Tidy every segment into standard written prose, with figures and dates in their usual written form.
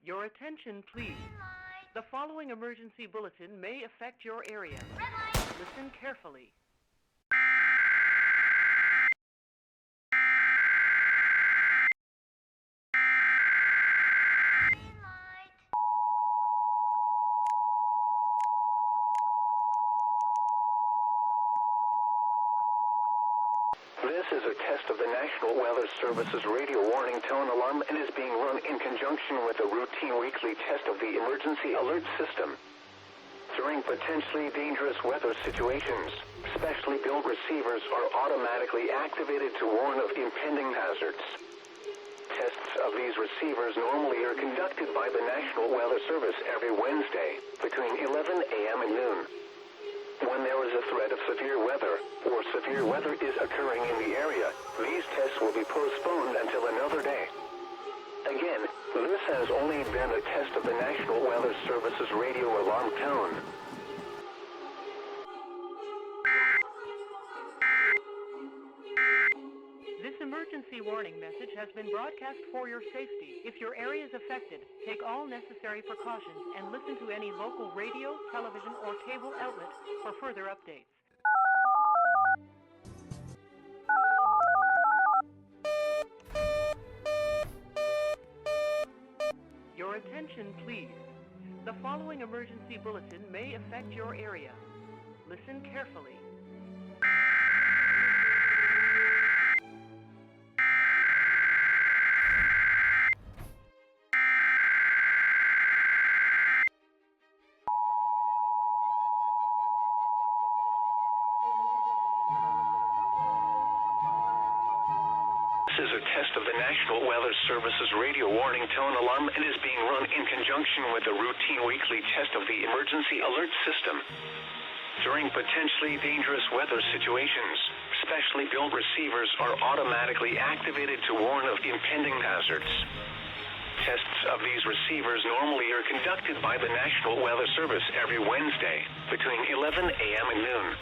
Your attention, please. The following emergency bulletin may affect your area. Listen carefully. This is a test of the National Weather Service's radio warning tone alarm and is being run in conjunction with a routine weekly test of the emergency alert system. During potentially dangerous weather situations, specially built receivers are automatically activated to warn of impending hazards. Tests of these receivers normally are conducted by the National Weather Service every Wednesday between 11 a.m. and noon. When there is a threat of severe weather, or severe weather is occurring in the area, these tests will be postponed until another day. Again, this has only been a test of the National Weather Service's radio alarm tone. This emergency warning message has been broadcast for your safety. If your area is affected, take all necessary precautions and listen to any local radio, television, or cable outlet for further updates. Your attention, please. The following emergency bulletin may affect your area. Listen carefully. This is a test of the National Weather Service's radio warning tone alarm and is being run in conjunction with a routine weekly test of the emergency alert system. During potentially dangerous weather situations, specially built receivers are automatically activated to warn of impending hazards. Tests of these receivers normally are conducted by the National Weather Service every Wednesday between 11 a.m. and noon.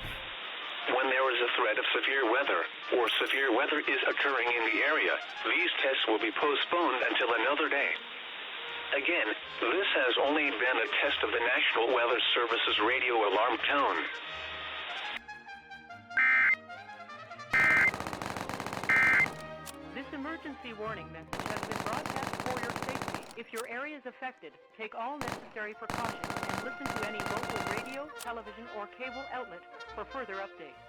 When there is a threat of severe weather, or severe weather is occurring in the area, these tests will be postponed until another day. Again, this has only been a test of the National Weather Service's radio alarm tone. This emergency warning message has been broadcast for your safety. If your area is affected, take all necessary precautions and listen to any local radio, television, or cable outlet for further updates.